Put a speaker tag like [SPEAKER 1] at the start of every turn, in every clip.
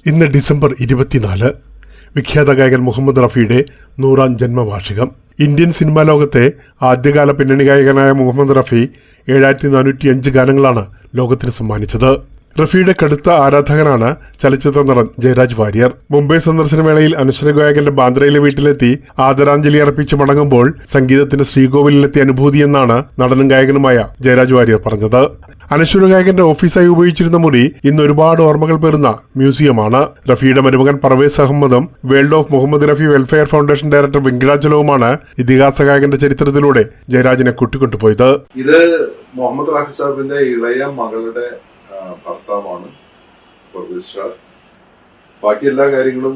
[SPEAKER 1] ഇന്ന് ഡിസംബർ 24 വിഖ്യാത ഗായകൻ മുഹമ്മദ് റഫിയുടെ 100ാം ജന്മവാർഷികം. ഇന്ത്യൻ സിനിമാ ലോകത്തെ ആദ്യകാല പിന്നണി ഗായകനായ മുഹമ്മദ് റഫി 7405 ഗാനങ്ങളാണ് ലോകത്തിന് സമ്മാനിച്ചത്. റഫിയുടെ കടുത്ത ആരാധകനാണ് ചലച്ചിത്ര നടൻ ജയരാജ് വാര്യർ. മുംബൈ സന്ദർശന വേളയിൽ അനശ്വര ഗായകന്റെ ബാന്ദ്രയിലെ വീട്ടിലെത്തി ആദരാഞ്ജലി അർപ്പിച്ച് മടങ്ങുമ്പോൾ സംഗീതത്തിന്റെ ശ്രീകോവിലെത്തിയ അനുഭൂതിയെന്നാണ് നടനും ഗായകനുമായ ജയരാജ് വാര്യർ പറഞ്ഞത്. അനശ്വര ഗായകന്റെ ഓഫീസായി ഉപയോഗിച്ചിരുന്ന മുറി ഇന്ന് ഒരുപാട് ഓർമ്മകൾ പേറുന്ന മ്യൂസിയമാണ്. റഫിയുടെ മരുമകൻ പർവേസ് അഹമ്മദും world of Mohammed Rafi welfare foundation director വെങ്കിടാചലവുമാണ് ഇതിഹാസ ഗായകന്റെ ചരിത്രത്തിലൂടെ ജയരാജിനെ കൂട്ടിക്കൊണ്ടുപോയത്.
[SPEAKER 2] ഇത് മുഹമ്മദ് റഫി സാഹിബിന്റെ ഇളയ മകളുടെ ഭർത്താവാണ് പർവേസ് സാർ. ബാക്കി എല്ലാ കാര്യങ്ങളും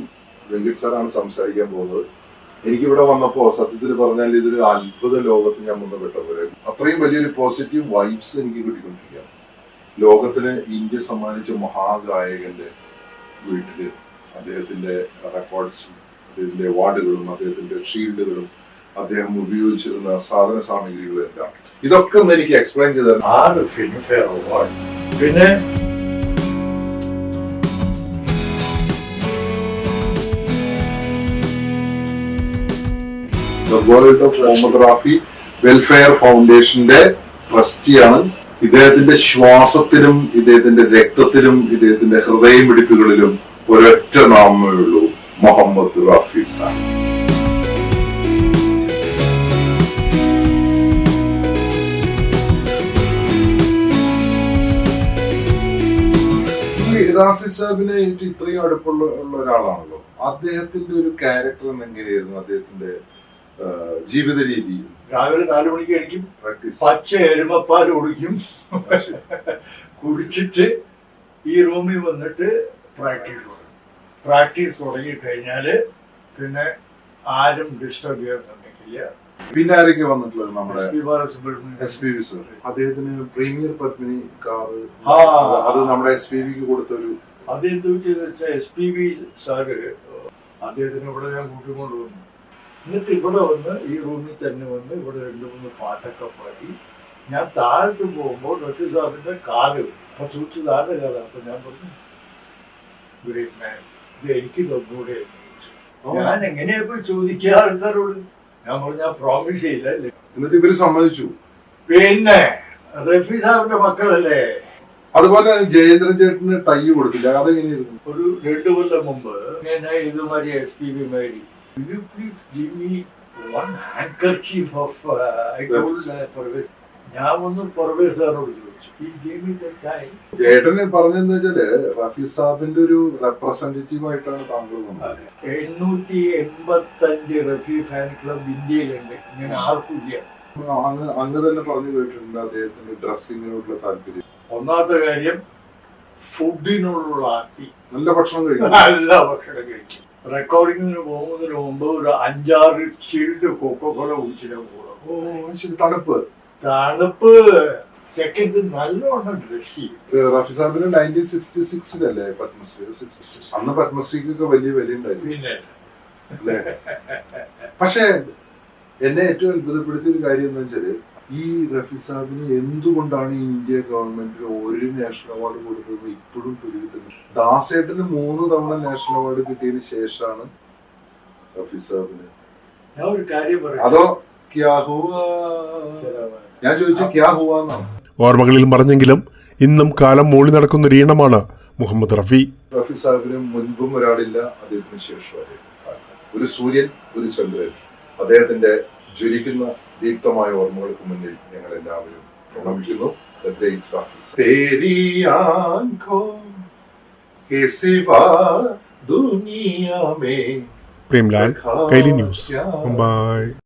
[SPEAKER 2] വെങ്കിട് സാറാണ് സംസാരിക്കാൻ പോകുന്നത്. എനിക്കിവിടെ വന്നപ്പോ സത്യത്തിൽ പറഞ്ഞാൽ ഇതൊരു അത്ഭുത ലോകത്ത് ഞാൻ ബന്ധപ്പെട്ട പോലെ അത്രയും വലിയൊരു പോസിറ്റീവ് വൈബ്സ് എനിക്ക് കിട്ടിക്കൊണ്ടിരിക്കുകയാണ്. ലോകത്തിന് ഇന്ത്യ സമ്മാനിച്ച മഹാഗായകന്റെ വീട്ടില് അദ്ദേഹത്തിന്റെ റെക്കോർഡ്സും അദ്ദേഹത്തിന്റെ അവാർഡുകളും അദ്ദേഹത്തിന്റെ ഷീൽഡുകളും അദ്ദേഹം ഉപയോഗിച്ചിരുന്ന സാധന സാമഗ്രികളും എല്ലാം ഇതൊക്കെ ഒന്ന് എനിക്ക് എക്സ്പ്ലെയിൻ ചെയ്ത
[SPEAKER 3] 6 ഫിലിംഫെയർ അവാർഡ്, പിന്നെ
[SPEAKER 2] world of Muhammad Rafi welfare ഫൗണ്ടേഷന്റെ ട്രസ്റ്റിയാണ്. ഇദ്ദേഹത്തിന്റെ ശ്വാസത്തിലും ഇദ്ദേഹത്തിന്റെ രക്തത്തിലും ഇദ്ദേഹത്തിന്റെ ഹൃദയമിടിപ്പുകളിലും ഒരൊറ്റ നാമമേ ഉള്ളൂ, മുഹമ്മദ് റാഫി സാർ. റാഫി സാഹിബിനെ ഇത്രയും അടുപ്പുള്ള ഒരാളാണല്ലോ. അദ്ദേഹത്തിന്റെ ഒരു ക്യാരക്ടർ എങ്ങനെയായിരുന്നു? അദ്ദേഹത്തിന്റെ ജീവിത രീതി
[SPEAKER 3] രാവിലെ 4 മണിക്ക് കഴിക്കും, പച്ച എരുമപ്പാൽ കുടിക്കും, കുടിച്ചിട്ട് ഈ റൂമിൽ വന്നിട്ട് പ്രാക്ടീസ് തുടങ്ങി കഴിഞ്ഞാല് പിന്നെ ആരും ഡിസ്റ്റർബ് ചെയ്യാൻ സമ്മതിക്കില്ല.
[SPEAKER 2] പിന്നെ ആരൊക്കെ വന്നിട്ടുള്ളത്? നമ്മുടെ
[SPEAKER 3] SPV
[SPEAKER 2] സാർ. അദ്ദേഹത്തിന് പ്രീമിയർ പത്മിനി കാറ് അത് നമ്മുടെ SPVക്ക് കൊടുത്തൊരു
[SPEAKER 3] അതെന്താ വെച്ചാൽ SPV സാറ് അദ്ദേഹത്തിന് ഇവിടെ ഞാൻ കൂട്ടിക്കൊണ്ട് വന്നു. എന്നിട്ട് ഇവിടെ വന്ന് ഈ റൂമിൽ തന്നെ വന്ന് ഇവിടെ 2-3 പാട്ടൊക്കെ പാടി. ഞാൻ താഴത്ത് പോകുമ്പോൾ റഫി സാറിന്റെ കാല് അപ്പൊ ചോദിച്ചത് ആരുടെ കാലം? അപ്പൊ ഞാൻ പറഞ്ഞു ഗ്രേറ്റ് മാൻ, ഇത് എനിക്ക് തൊന്നൂടെ. ഞാൻ എങ്ങനെയാ പോയി ചോദിക്കുക ആൾക്കാരോട്? ഞാൻ പറഞ്ഞു ഞാൻ പ്രോമിസ് ചെയ്യില്ല.
[SPEAKER 2] എന്നിട്ട് ഇവര് സമ്മതിച്ചു.
[SPEAKER 3] പിന്നെ റഫി സാറിന്റെ മക്കളല്ലേ.
[SPEAKER 2] അതുപോലെ ജയേന്ദ്രൻ ചേട്ടന് ടൈ കൊടുത്തില്ല, അതെങ്ങനെയായിരുന്നു?
[SPEAKER 3] ഒരു 2 കൊല്ലം മുമ്പ് ഞാൻ ഇതുമാതിരി SPV മേടി. Will you please give me one handkerchief of I told Parvez. ഞാൻ ഒന്ന് പർവേസ് സാറിനോട് ചോദിച്ചു. He gave me that time.
[SPEAKER 2] ചേട്ടന് പറഞ്ഞെന്ന് വെച്ചാല് റഫി സാഹിബിന്റെ ഒരു റെപ്രസെന്റേറ്റീവ് ആയിട്ടാണ് താങ്കൾ വന്നത്.
[SPEAKER 3] 885 റഫി ഫാൻ ക്ലബ് ഇന്ത്യയിലുണ്ട്. ഇങ്ങനെ ആർക്കും ഇല്ല.
[SPEAKER 2] അങ്ങ് തന്നെ പറഞ്ഞു കേട്ടിട്ടുണ്ട് അദ്ദേഹത്തിന്റെ ഡ്രസ്സിങ്ങിനോടുള്ള താല്പര്യം.
[SPEAKER 3] ഒന്നാമത്തെ കാര്യം ഫുഡിനോടുള്ള ആർത്തി.
[SPEAKER 2] നല്ല ഭക്ഷണം കഴിക്കും.
[SPEAKER 3] നല്ല ഭക്ഷണം കഴിക്കും. റെക്കോർഡിങ്ങിന് പോകുന്നതിന് മുമ്പ് ഒരു 5-6 ചിൽഡ് കൊക്കോകോള കുടിച്ചിട്ട് പോകും. തണുപ്പ് സെക്കൻഡ് നല്ലോണം ഡ്രസ് ചെയ്യും.
[SPEAKER 2] റഫി സാഹിബിന് 1966 പത്മശ്രീ. അന്ന് പത്മശ്രീക്കൊക്കെ വലിയ വില ഉണ്ടായിരുന്നു.
[SPEAKER 3] പിന്നെ
[SPEAKER 2] അല്ലേ? പക്ഷെ എന്നെ ഏറ്റവും അത്ഭുതപ്പെടുത്തിയ ഒരു കാര്യം എന്ന് വെച്ചാല് ഈ റഫി സാഹിബിന് എന്തുകൊണ്ടാണ് ഇന്ത്യ ഗവൺമെന്റ് ഒരു നാഷണൽ അവാർഡ് കൊടുത്തത് ഇപ്പോഴും പിടികിട്ടുന്നത്? ദാസേട്ടന് 3 തവണ നാഷണൽ അവാർഡ് കിട്ടിയതിന് ശേഷമാണ് റഫി സാഹിബിന്.
[SPEAKER 3] ഞാൻ ഒരു കാര്യം പറയാം.
[SPEAKER 2] അതോ ക്യാ ഹുവാ? ഞാൻ ചോദിച്ചു ക്യാ ഹുവാ എന്നാണ്.
[SPEAKER 1] ഓർമ്മകളിൽ മറഞ്ഞെങ്കിലും ഇന്നും കാലം മൂളി നടക്കുന്ന ഒരു ഈണമാണ് മുഹമ്മദ് റഫി.
[SPEAKER 2] റഫി സാഹിബിന് മുൻപും ഒരാളില്ല, അദ്ദേഹത്തിന് ശേഷം ഒരു സൂര്യൻ, ഒരു ചന്ദ്രൻ. അദ്ദേഹത്തിന്റെ ജ്വലിക്കുന്ന ദീപ്തമായ ഓർമ്മകൾക്ക് മുന്നിൽ ഞങ്ങൾ എല്ലാവരും പ്രണമിക്കുന്നു.
[SPEAKER 1] പ്രേംലാൽ, കൈലി ന്യൂസ്, മുംബൈ.